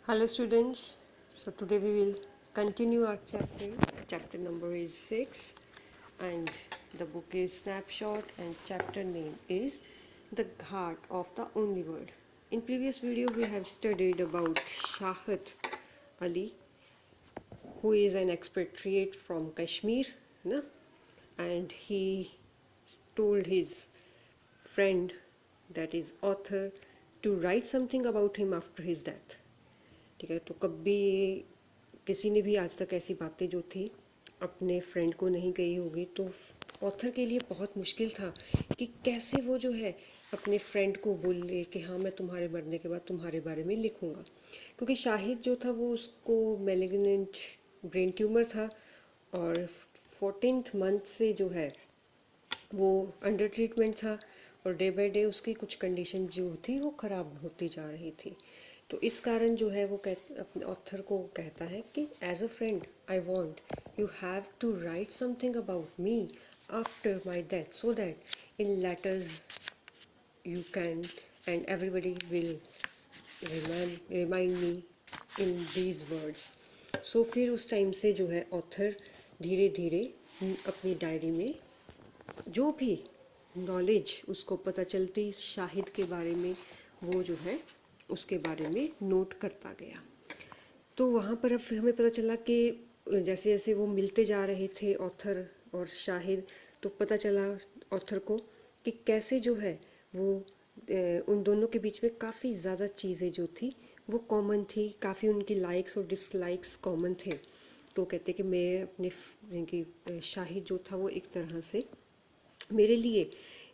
Hello students, so today we will continue our chapter number is 6 and the book is Snapshot and chapter name is The Ghat of the Only World. In previous video we have studied about Shahid Ali, who is an expatriate from Kashmir, na? And he told his friend, that is author, to write something about him after his death. ठीक है, तो कभी किसी ने भी आज तक ऐसी बातें जो थी अपने फ्रेंड को नहीं कही होगी, तो ऑथर के लिए बहुत मुश्किल था कि कैसे वो जो है अपने फ्रेंड को बोले कि हाँ मैं तुम्हारे मरने के बाद तुम्हारे बारे में लिखूँगा, क्योंकि शाहिद जो था वो उसको मैलिग्नेंट ब्रेन ट्यूमर था और 14th मंथ से जो है वो अंडर ट्रीटमेंट था और डे बाय डे उसकी कुछ कंडीशन जो थी वो ख़राब होती जा रही थी। तो इस कारण जो है वो अपने ऑथर को कहता है कि as a friend I want you have to write something about me after my death so that in letters you can and everybody will remind me in these words. So फिर उस time से जो है author धीरे धीरे अपनी diary में जो भी नॉलेज उसको पता चलती शाहिद के बारे में वो जो है उसके बारे में नोट करता गया। तो वहाँ पर अब हमें पता चला कि जैसे जैसे वो मिलते जा रहे थे ऑथर और शाहिद, तो पता चला ऑथर को कि कैसे जो है वो उन दोनों के बीच में काफ़ी ज़्यादा चीज़ें जो थी वो कॉमन थी, काफ़ी उनकी लाइक्स और डिसलाइक्स कॉमन थे। तो कहते कि मैं अपने शाहिद जो था वो एक तरह से मेरे लिए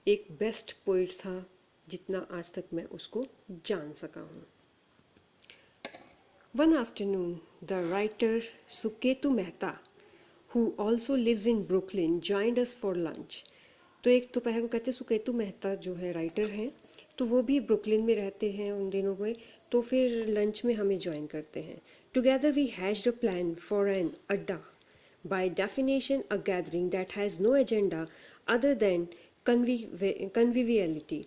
एक बेस्ट पोइट था जितना आज तक मैं उसको जान सका हूँ। One afternoon, the writer Suketu Mehta, who also lives in Brooklyn, joined us for lunch. तो एक दोपहर को कहते सुकेतु मेहता जो है राइटर हैं, तो वो भी ब्रुकलिन में रहते हैं उन दिनों में, तो फिर लंच में हमें ज्वाइन करते हैं। Together we hatched a plan for an adda, by definition a gathering that has no agenda other than conviviality.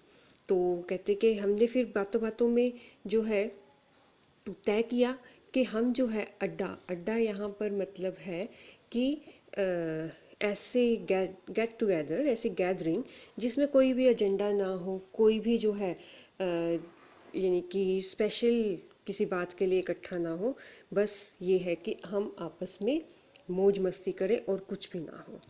तो कहते कि हमने फिर बातों बातों में जो है तय किया कि हम जो है अड्डा यहाँ पर मतलब है कि ऐसे गेट टुगेदर, ऐसी गैदरिंग जिसमें कोई भी एजेंडा ना हो, कोई भी जो है यानी कि स्पेशल किसी बात के लिए इकट्ठा ना हो, बस ये है कि हम आपस में मौज मस्ती करें और कुछ भी ना हो।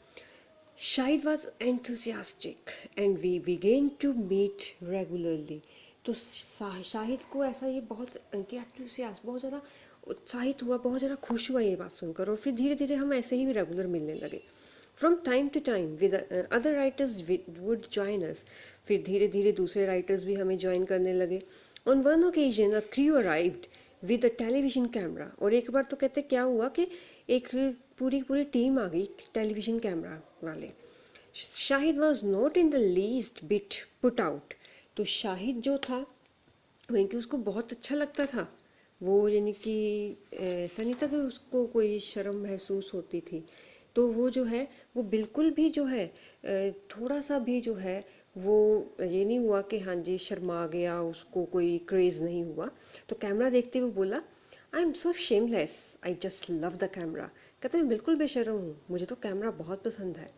Shahid was enthusiastic and we began to meet regularly. तो शाहिद को ऐसा ये बहुत एंथुसियास्ट, बहुत ज़्यादा उत्साहित हुआ, बहुत ज़्यादा खुश हुआ ये बात सुनकर, और फिर धीरे धीरे हम ऐसे ही रेगुलर मिलने लगे। From time to time with other writers would join us, फिर धीरे धीरे दूसरे राइटर्स भी हमें ज्वाइन करने लगे। On one occasion a crew arrived with a television camera, और एक बार तो कहते क्या हुआ कि एक पूरी टीम आ गई टेलीविजन कैमरा वाले। Shahid was not in the least bit put out, तो शाहिद जो था वहीं कि उसको बहुत अच्छा लगता था वो, यानी कि ऐसा नहीं था कि उसको कोई शर्म महसूस होती थी। तो वो जो है वो बिल्कुल भी जो है थोड़ा सा भी जो है वो ये नहीं हुआ कि हाँ जी शर्मा गया, उसको कोई क्रेज़ नहीं हुआ। तो कैमरा देखते हुए बोला, I am so shameless, I just love the camera. कहते मैं बिल्कुल बेशर्म हूँ, मुझे तो कैमरा बहुत पसंद है।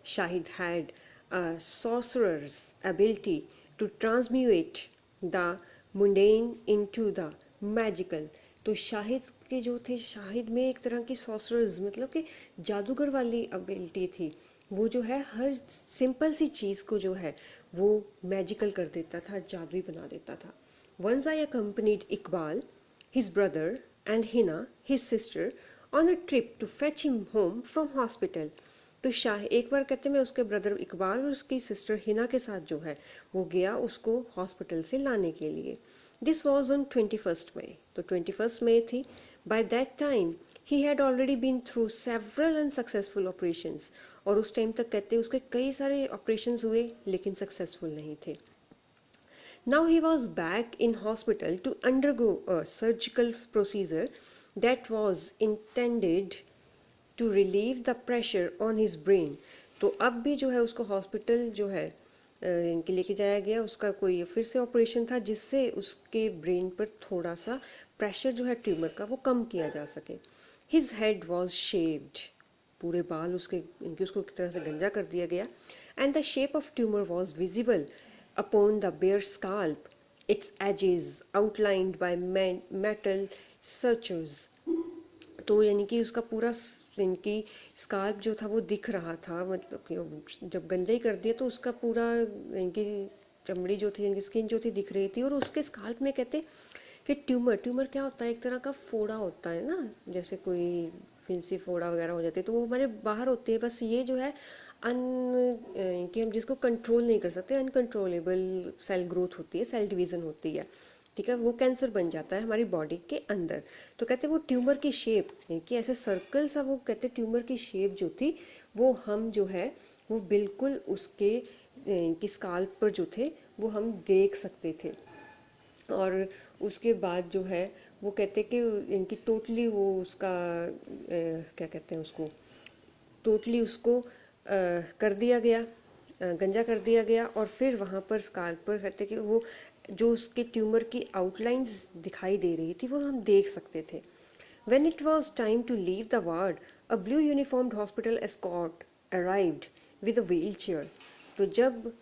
Shahid had a sorcerer's ability to transmute the mundane into the magical. तो शाहिद के जो थे, शाहिद में एक तरह की सॉसरर्स मतलब कि जादूगर वाली एबिलिटी थी। वो जो है हर सिंपल सी चीज़ को जो है वो मैजिकल कर देता था, जादुई बना देता था। Once I accompanied Iqbal, his brother, and Hina, his sister, on a trip to fetch him home from hospital. तो एक बार कहते मैं उसके ब्रदर इकबाल और उसकी सिस्टर हिना के साथ जो है वो गया उसको हॉस्पिटल से लाने के लिए। दिस वॉज ऑन 21 मई, तो 21 मई थी। By that time he had already been through several unsuccessful operations, और उस टाइम तक कहते उसके कई सारे ऑपरेशंस हुए लेकिन सक्सेसफुल नहीं थे। Now he was back in hospital to undergo a surgical procedure that was intended to relieve the pressure on his brain. तो अब भी जो है उसको हॉस्पिटल जो है इनके लेके जाया गया, उसका कोई फिर से ऑपरेशन था जिससे उसके ब्रेन पर थोड़ा सा प्रेशर जो है ट्यूमर का वो कम किया जा सके। हिज हेड वॉज शेव्ड, पूरे बाल उसके इनके उसको एक तरह से गंजा कर दिया गया। And the shape of tumour was visible upon the bare scalp, its edges outlined by metal searchers. तो यानी कि उसका पूरा इनकी स्काल्प जो था वो दिख रहा था, मतलब कि जब गंजाई कर दिया तो उसका पूरा इनकी चमड़ी जो थी, इनकी स्किन जो थी दिख रही थी। और उसके स्काल्प में कहते कि ट्यूमर, ट्यूमर क्या होता है, एक तरह का फोड़ा होता है ना, जैसे कोई फिंसी फोड़ा वगैरह हो जाते हैं तो वो हमारे बाहर होते हैं। बस ये जो है कि हम जिसको कंट्रोल नहीं कर सकते, अनकंट्रोलेबल सेल ग्रोथ होती है, सेल डिवीज़न होती है, ठीक है, वो कैंसर बन जाता है हमारी बॉडी के अंदर। तो कहते हैं वो ट्यूमर की शेप कि ऐसे सर्कल सा, वो कहते हैं ट्यूमर की शेप जो थी वो हम जो है वो बिल्कुल उसके की स्काल्प पर जो थे वो हम देख सकते थे। और उसके बाद जो है वो कहते कि इनकी टोटली वो उसका क्या कहते हैं उसको, टोटली उसको कर दिया गया, गंजा कर दिया गया। और फिर वहाँ पर स्काल्प पर कहते कि वो जो उसके ट्यूमर की आउटलाइंस दिखाई दे रही थी वो हम देख सकते थे। When it was time to leave the ward, a blue uniformed hospital escort arrived with a wheelchair. तो जब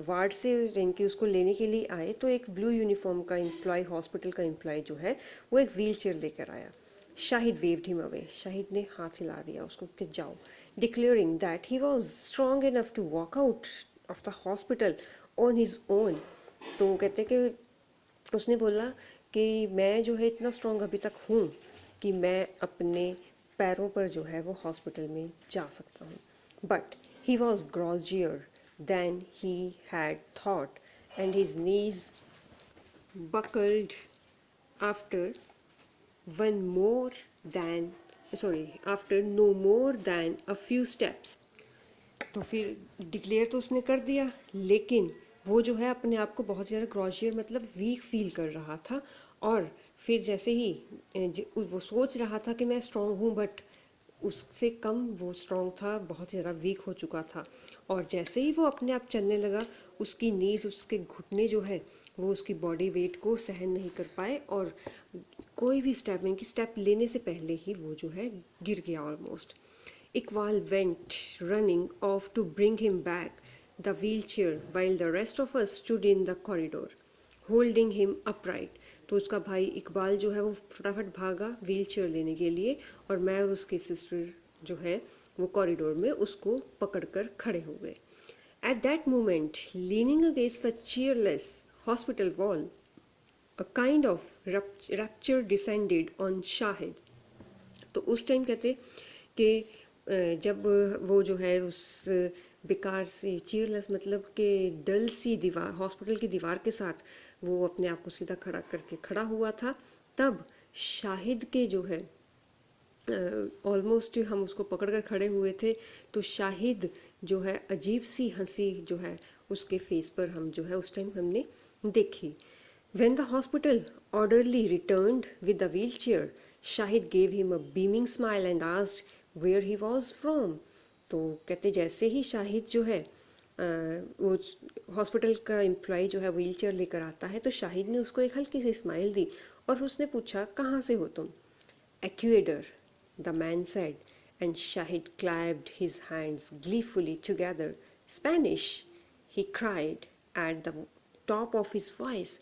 वार्ड से इनकी उसको लेने के लिए आए तो एक ब्लू यूनिफॉर्म का एम्प्लॉय, हॉस्पिटल का एम्प्लॉय जो है वो एक व्हील चेयर लेकर आया। Shahid waved him away, Shahid ने हाथ हिला दिया उसको कि जाओ, declaring that he was strong enough to walk out of the hospital on his own. तो कहते कि उसने बोला कि मैं जो है इतना स्ट्रॉन्ग अभी तक हूँ कि मैं अपने पैरों पर जो है वो हॉस्पिटल में जा सकता हूँ। But he was grosser than he had thought and his knees buckled after one more than after no more than a few steps। तो फिर डिक्लेयर तो उसने कर दिया, लेकिन वो जो है अपने आप को बहुत ज़्यादा ग्रॉशियर मतलब वीक फील कर रहा था। और फिर जैसे ही वो सोच रहा था कि मैं स्ट्रांग हूँ, बट उससे कम वो स्ट्रांग था, बहुत ज़्यादा वीक हो चुका था। और जैसे ही वो अपने आप चलने लगा, उसकी नीज, उसके घुटने जो है वो उसकी बॉडी वेट को सहन नहीं कर पाए और कोई भी स्टेप, इनकी स्टेप लेने से पहले ही वो जो है गिर गया almost. Iqbal went running off to bring him back the wheelchair while the rest of us stood in the corridor, holding him upright। तो उसका भाई इकबाल जो है वो फटाफट भागा व्हील चेयर लेने के लिए, और मैं और उसकी सिस्टर जो है वो कॉरिडोर में उसको पकड़कर खड़े हो गए। At that moment, leaning against the cheerless hospital wall, a kind of rapture descended on Shahid। तो उस टाइम कहते कि जब वो जो है उस बेकार सी चीयरलेस मतलब कि डल सी दीवार, हॉस्पिटल की दीवार के साथ वो अपने आप को सीधा खड़ा करके खड़ा हुआ था, तब शाहिद के जो है ऑलमोस्ट हम उसको पकड़ कर खड़े हुए थे, तो शाहिद जो है अजीब सी हंसी जो है उसके फेस पर हम जो है उस टाइम हमने देखी। When the hospital orderly returned with the wheelchair, Shahid gave him a beaming smile and asked where he was from। तो कहते जैसे ही शाहिद जो है वो हॉस्पिटल का एम्प्लॉय जो है व्हील चेयर लेकर आता है, तो शाहिद ने उसको एक हल्की सी स्माइल दी और उसने पूछा कहाँ से हो तुम। Ecuador, the man said, and Shahid clapped his hands gleefully together. Spanish, he cried at the top of his voice।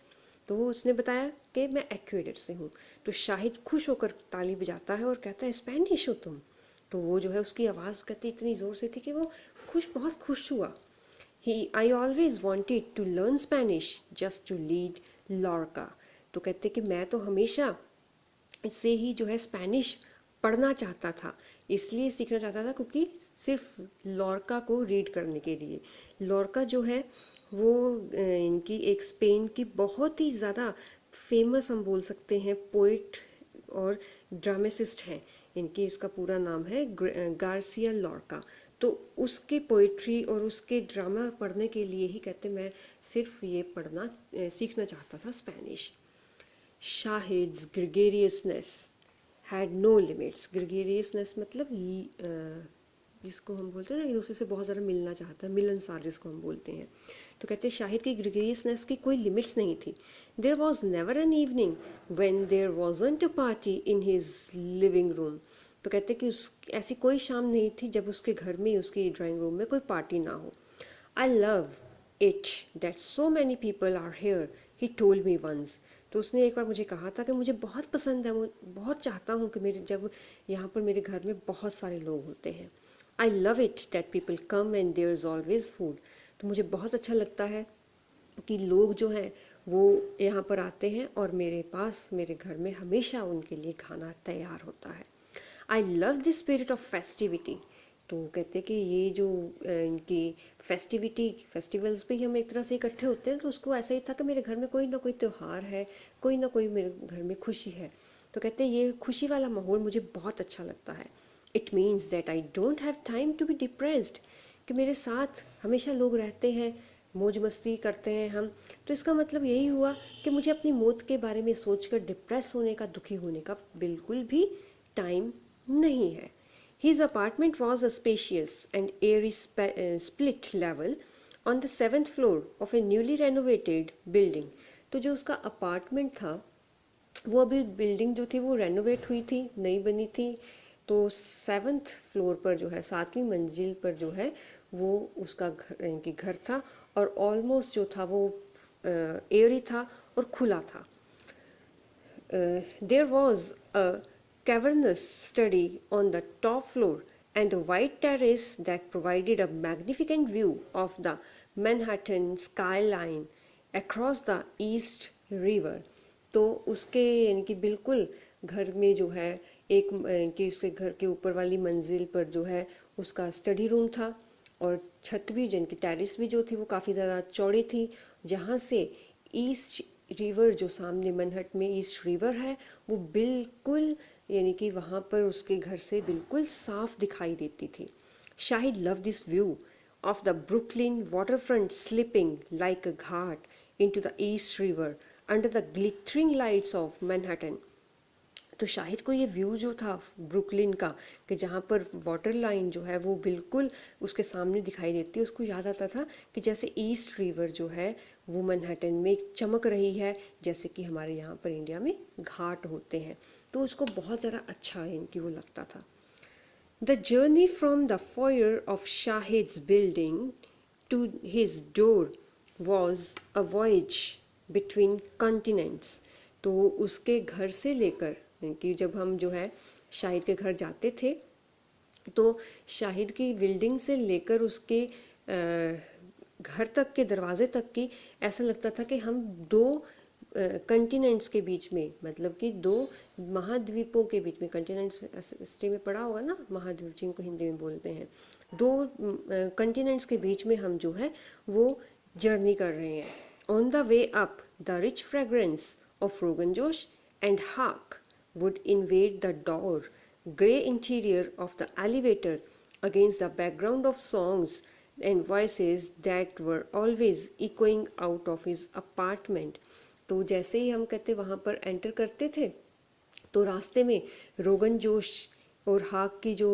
तो उसने बताया कि मैं एक्वेडर से हूँ। तो शाहिद खुश होकर ताली बजाता है और कहता है स्पेनिश हो तुम। तो वो जो है उसकी आवाज़ कहती इतनी ज़ोर से थी कि वो बहुत खुश हुआ। I always wanted to learn Spanish just to lead Lorca। तो कहते कि मैं तो हमेशा इससे ही जो है स्पेनिश पढ़ना चाहता था, इसलिए सीखना चाहता था क्योंकि सिर्फ लॉर्का को रीड करने के लिए। लॉर्का जो है वो इनकी एक स्पेन की बहुत ही ज़्यादा फेमस हम बोल सकते हैं पोइट और ड्रामेसिस्ट हैं। इनकी इसका पूरा नाम है गार्सिया लॉर्का। तो उसके पोइट्री और उसके ड्रामा पढ़ने के लिए ही कहते मैं सिर्फ ये पढ़ना सीखना चाहता था Spanish. Shahid's gregariousness had no limits। gregariousness मतलब जिसको हम बोलते हैं ना, एक दूसरे से बहुत ज़्यादा मिलना चाहता है, मिलनसार जिसको हम बोलते हैं। तो कहते शाहिद की ग्रेगरियसनेस की कोई लिमिट्स नहीं थी. There was never an evening when there wasn't a party in his living room. तो कहते कि उस ऐसी कोई शाम नहीं थी जब उसके घर में, उसकी ड्राइंग रूम में कोई पार्टी ना हो. I love it that so many people are here, he told me once. तो उसने एक बार मुझे कहा था कि मुझे बहुत पसंद है, मैं बहुत चाहता हूँ कि मेरे जब यहाँ पर मेरे घर में बहुत सारे लोग होते हैं. I love it that people come and there is always food. तो मुझे बहुत अच्छा लगता है कि लोग जो हैं वो यहाँ पर आते हैं और मेरे पास, मेरे घर में हमेशा उनके लिए खाना तैयार होता है. I love the spirit of festivity. तो कहते कि ये जो इनकी फेस्टिवल्स पे ही हम एक तरह से इकट्ठे होते हैं, तो उसको ऐसा ही था कि मेरे घर में कोई ना कोई त्यौहार है, कोई ना कोई मेरे घर में खुशी है. तो कहते ये खुशी वाला माहौल मुझे बहुत अच्छा लगता है. It means that I don't have time to be depressed. कि मेरे साथ हमेशा लोग रहते हैं, मौज मस्ती करते हैं हम. तो इसका मतलब यही हुआ कि मुझे अपनी मौत के बारे में सोचकर डिप्रेस होने का, दुखी होने का बिल्कुल भी टाइम नहीं है. His apartment was a spacious and airy split level on the 7th floor of a newly renovated building. तो जो उसका अपार्टमेंट था वो अभी बिल्डिंग जो थी वो रेनोवेट हुई थी, नई बनी थी. तो 7th फ्लोर पर जो है, 7वीं मंजिल पर जो है वो उसका घर था और ऑलमोस्ट जो था वो एयरी था और खुला था. There was a cavernous study on the top floor and a wide terrace that provided a magnificent view of the Manhattan skyline across the East River. तो उसके यानी कि बिल्कुल घर में जो है एक कि उसके घर के ऊपर वाली मंजिल पर जो है उसका स्टडी रूम था और छत भी, जिनकी टेरेस भी जो थी वो काफ़ी ज़्यादा चौड़ी थी, जहाँ से ईस्ट रिवर, जो सामने मनहट में ईस्ट रिवर है, वो बिल्कुल यानी कि वहाँ पर उसके घर से बिल्कुल साफ दिखाई देती थी. Shahid love this view of the Brooklyn waterfront slipping like a ghat into the East River under the glittering lights of Manhattan. तो शाहिद को ये व्यू जो था ब्रुकलिन का, कि जहाँ पर वाटर लाइन जो है वो बिल्कुल उसके सामने दिखाई देती है, उसको याद आता था कि जैसे ईस्ट रिवर जो है वो मैनहट्टन में चमक रही है, जैसे कि हमारे यहाँ पर इंडिया में घाट होते हैं. तो उसको बहुत ज़्यादा अच्छा इनकी वो लगता था. The journey from the foyer of Shahid's building to his door was a voyage between continents. तो उसके घर से लेकर कि जब हम जो है शाहिद के घर जाते थे तो शाहिद की बिल्डिंग से लेकर उसके घर तक के दरवाजे तक की ऐसा लगता था कि हम दो कंटिनेंट्स के बीच में, मतलब कि दो महाद्वीपों के बीच में, कंटिनेंट्स हिस्ट्री में पढ़ा होगा ना, महाद्वीप जिनको हिंदी में बोलते हैं, दो कंटिनेंट्स के बीच में हम जो है वो जर्नी कर रहे हैं. On the way up the rich fragrance of rogan josh and हाक would invade the dour, grey interior of the elevator against the background of songs and voices that were always echoing out of his apartment. तो जैसे ही हम कहते वहाँ पर enter करते थे तो रास्ते में रोगन जोश और हाक की जो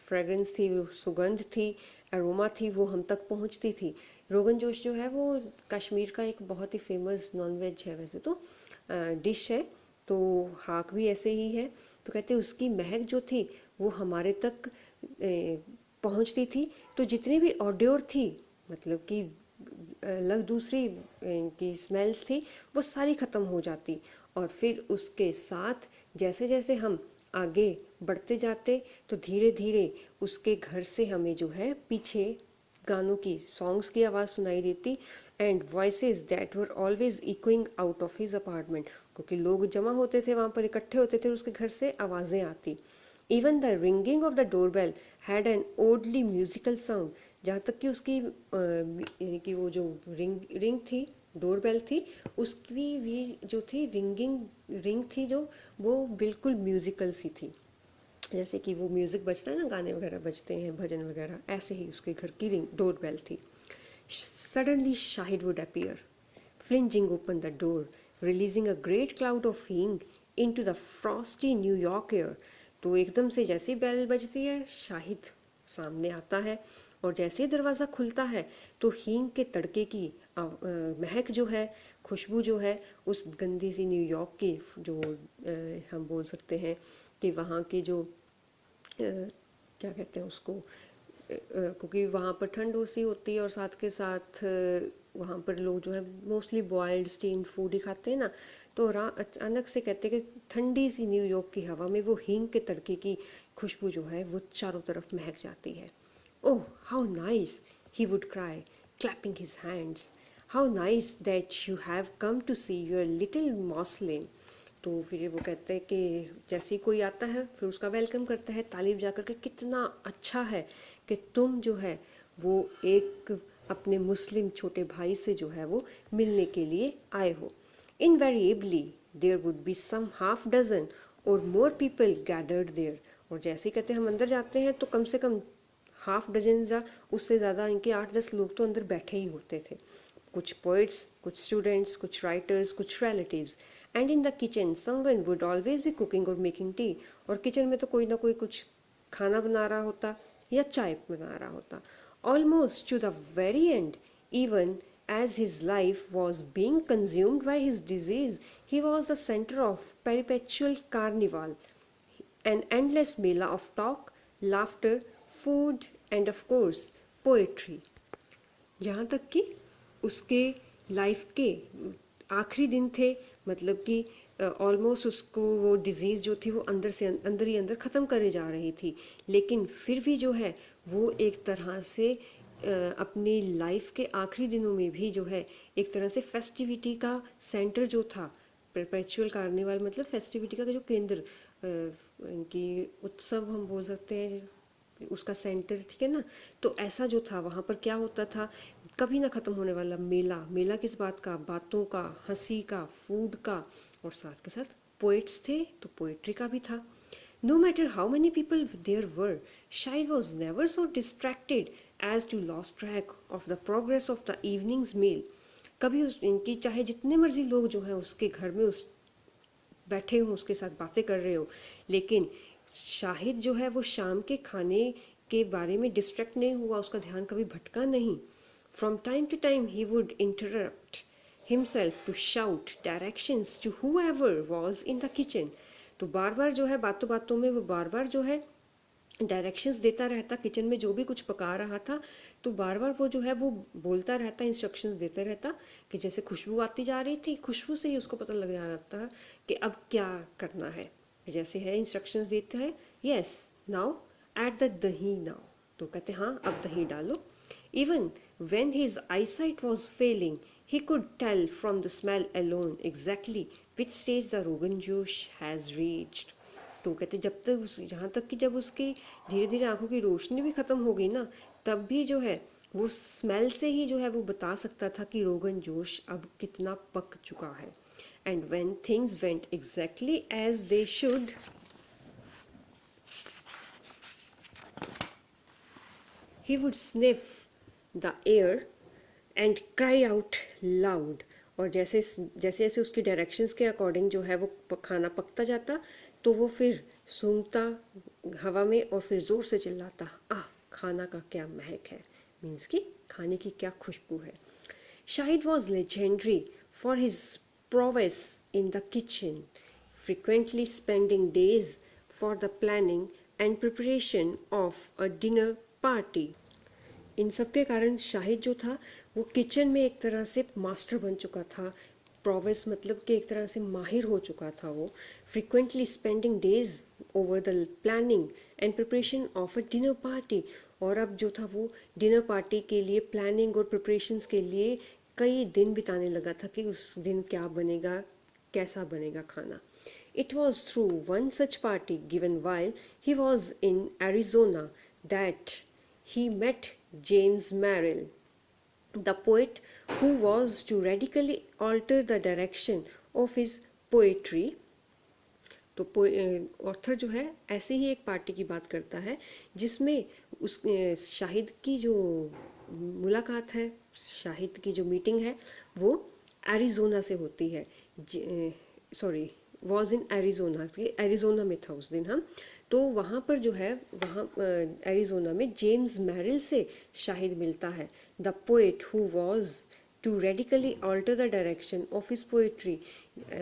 फ्रेगरेंस थी, सुगंध थी, एरोमा थी, वो हम तक पहुँचती थी. रोगन जोश जो है वो कश्मीर का एक बहुत ही फेमस नॉन वेज है वैसे तो डिश है, तो हाक भी ऐसे ही है. तो कहते उसकी महक जो थी वो हमारे तक पहुंचती थी. तो जितनी भी ऑड्योर थी, मतलब कि अलग दूसरी की स्मेल्स थी, वो सारी ख़त्म हो जाती. और फिर उसके साथ जैसे जैसे हम आगे बढ़ते जाते तो धीरे धीरे उसके घर से हमें जो है पीछे गानों की, सॉन्ग्स की आवाज़ सुनाई देती and voices that were always echoing out of his apartment. क्योंकि लोग जमा होते थे वहाँ पर, इकट्ठे होते थे, उसके घर से आवाज़ें आती. Even the ringing of the doorbell had an oddly musical sound. जहाँ तक कि उसकी यानी कि वो जो रिंग थी, डोरबेल थी, उसकी भी जो थी रिंग थी जो, वो बिल्कुल म्यूजिकल सी थी. जैसे कि वो म्यूज़िक बजता है ना, गाने वगैरह बजते हैं, भजन वगैरह, ऐसे ही उसके घर की डोरबेल थी. Suddenly Shahid would appear, flinging open the door, releasing a great cloud of ink into the frosty New York air. तो एकदम से जैसे ही बेल बजती है शाहिद सामने आता है और जैसे ही दरवाज़ा खुलता है तो हींग के तड़के की महक जो है, खुशबू जो है, उस गंदी सी न्यूयॉर्क की जो हम बोल सकते हैं कि वहाँ की जो क्या कहते हैं उसको, क्योंकि वहाँ पर ठंड सी होती है और साथ के साथ वहाँ पर लोग जो है मोस्टली बॉयल्ड स्टीम्ड फूड ही खाते हैं ना, तो अचानक से कहते हैं कि ठंडी सी न्यूयॉर्क की हवा में वो हींग के तड़के की खुशबू जो है वो चारों तरफ महक जाती है। Oh how nice, he would cry clapping his hands, how nice that you have come to see your little muslin. तो फिर वो कहते हैं कि जैसे ही कोई आता है फिर उसका वेलकम करता है ताली बजा कर के, कितना अच्छा है कि तुम जो है वो एक अपने मुस्लिम छोटे भाई से जो है वो मिलने के लिए आए हो। Invariably there would be some half dozen or more people gathered there. और जैसे ही कहते हैं हम अंदर जाते हैं तो कम से कम हाफ डजन या उससे ज़्यादा इनके 8-10 लोग तो अंदर बैठे ही होते थे। कुछ पोइट्स, कुछ स्टूडेंट्स, कुछ राइटर्स, कुछ relatives. And in the kitchen someone would always be cooking और मेकिंग टी। और किचन में तो कोई ना कोई कुछ खाना बना रहा होता या चाय बना रहा होता। Almost two the very and, even as his life was being consumed by his disease, he was the center of perpetual carnival, an endless mela of talk, laughter, food and of course poetry. यहाँ तक कि उसके life के आखिरी दिन थे, मतलब कि ऑलमोस्ट उसको वो डिज़ीज़ जो थी वो अंदर से अंदर ही अंदर ख़त्म करे जा रही थी, लेकिन फिर भी जो है वो एक तरह से अपनी लाइफ के आखिरी दिनों में भी जो है एक तरह से फेस्टिविटी का सेंटर जो था, परपेचुअल कार्निवल मतलब फेस्टिविटी का जो केंद्र, इनकी उत्सव हम बोल सकते हैं, उसका सेंटर, ठीक है ना। तो ऐसा जो था वहाँ पर क्या होता था, कभी ना ख़त्म होने वाला मेला। मेला किस बात का, बातों का, हंसी का, फूड का, और साथ के साथ पोइट्स थे तो पोइट्री का भी था। No matter how many people there were, Shai was never so distracted as to lose track of the progress of the evening's meal. कभी उस इनकी चाहे जितने मर्जी लोग जो हैं उसके घर में उस बैठे हों, उसके साथ बातें कर रहे हो, लेकिन शाहिद जो है वो शाम के खाने के बारे में डिस्ट्रैक्ट नहीं हुआ, उसका ध्यान कभी भटका नहीं। From time to time he would interrupt himself to shout directions to whoever was in the kitchen. तो बार बार जो है बातों बातों में वो बार बार जो है डायरेक्शंस देता रहता, किचन में जो भी कुछ पका रहा था तो बार बार वो जो है वो बोलता रहता, इंस्ट्रक्शंस देता रहता, कि जैसे खुशबू आती जा रही थी, खुशबू से ही उसको पता लग जा रहा था कि अब क्या करना है। जैसे है इंस्ट्रक्शंस देता है, यस नाउ ऐड द दही नाउ, तो कहते हाँ अब दही डालो। Even when his eyesight was failing, he could tell from the smell alone exactly which stage the Rogan Josh has reached. तो कहते जब तक उस यहाँ तक कि जब उसकी धीरे धीरे आंखों की रोशनी भी ख़त्म हो गई ना, तब भी जो है वो स्मेल से ही जो है वो बता सकता था कि रोगन जोश अब कितना पक चुका है। And when things went exactly as they should, he would sniff the air and cry out loud। और जैसे जैसे जैसे उसकी डायरेक्शंस के अकॉर्डिंग जो है वो खाना पकता जाता तो वो फिर सूंघता हवा में और फिर ज़ोर से चिल्लाता, आह खाना का क्या महक है, मीन्स कि खाने की क्या खुशबू है। Shahid was legendary for his prowess in the kitchen, frequently spending days for the planning and preparation of a dinner party। इन सब के कारण शाहिद जो था वो किचन में एक तरह से मास्टर बन चुका था, प्रोवेस मतलब कि एक तरह से माहिर हो चुका था वो। Frequently spending days over the planning and preparation of a dinner party, और अब जो था वो डिनर पार्टी के लिए प्लानिंग और प्रिपरेशंस के लिए कई दिन बिताने लगा था कि उस दिन क्या बनेगा, कैसा बनेगा खाना। It was through one such party given while he was in Arizona that he met James Merrill, the poet who was to radically alter the direction of his poetry। तो ऑथर जो है ऐसे ही एक पार्टी की बात करता है जिसमें उस शाहिद की जो मुलाकात है, शाहिद की जो मीटिंग है वो एरिज़ोना से होती है, sorry was in Arizona, Arizona में था उस दिन हम। तो वहाँ पर जो है, वहाँ एरिजोना में जेम्स मैरिल से शाहिद मिलता है, the poet who was to radically alter the direction of his poetry.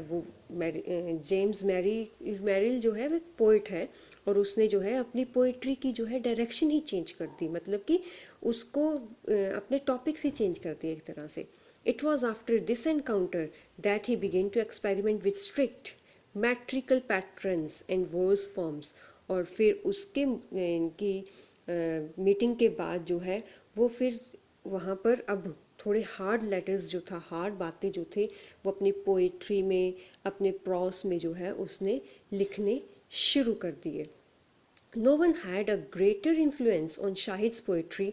वो जेम्स मैरिल जो है वो पोइट है, और उसने जो है अपनी पोइट्री की जो है डायरेक्शन ही चेंज कर दी, मतलब कि उसको अपने टॉपिक्स ही चेंज कर दिए एक तरह से। It was after this encounter that he began to experiment with strict metrical patterns and verse forms. और फिर उसके की मीटिंग के बाद जो है वो फिर वहाँ पर अब थोड़े हार्ड लेटर्स जो था, हार्ड बातें जो थे, वो अपनी पोइट्री में, अपने प्रॉस में जो है उसने लिखने शुरू कर दिए। No one had a greater influence on Shahid's poetry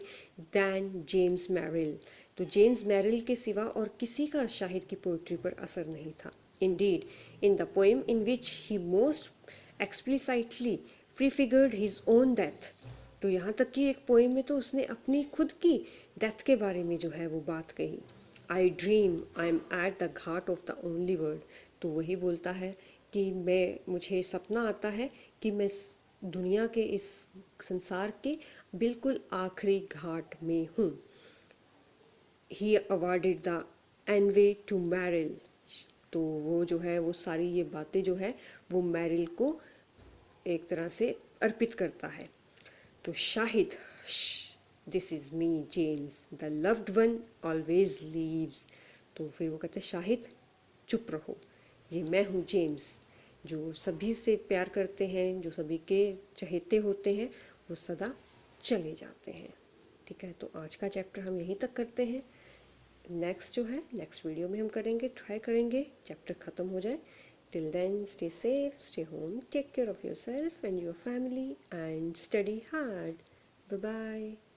than James Merrill. तो जेम्स मैरिल के सिवा और किसी का शाहिद की पोइट्री पर असर नहीं था। Indeed, in the poem in which he most explicitly prefigured his own death, तो यहाँ तक कि एक पोएम में तो उसने अपनी खुद की डेथ के बारे में जो है वो बात कही। आई dream I am at the Ghat of the only word. तो वही बोलता है कि मुझे सपना आता है कि मैं दुनिया के, इस संसार के बिल्कुल आखिरी घाट में हूँ। He awarded the anyway to Meryl. तो वो जो है वो सारी ये बातें जो है वो मैरिल को एक तरह से अर्पित करता है। तो Shahid, this is me James, the loved one always leaves. तो फिर वो कहते हैं शाहिद चुप रहो, ये मैं हूँ जेम्स, जो सभी से प्यार करते हैं, जो सभी के चहेते होते हैं, वो सदा चले जाते हैं। ठीक है, तो आज का चैप्टर हम यहीं तक करते हैं। नेक्स्ट जो है, नेक्स्ट वीडियो में हम करेंगे, ट्राई करेंगे चैप्टर ख़त्म हो जाए। Till then stay safe, stay home, take care of yourself and your family and study hard. Bye bye.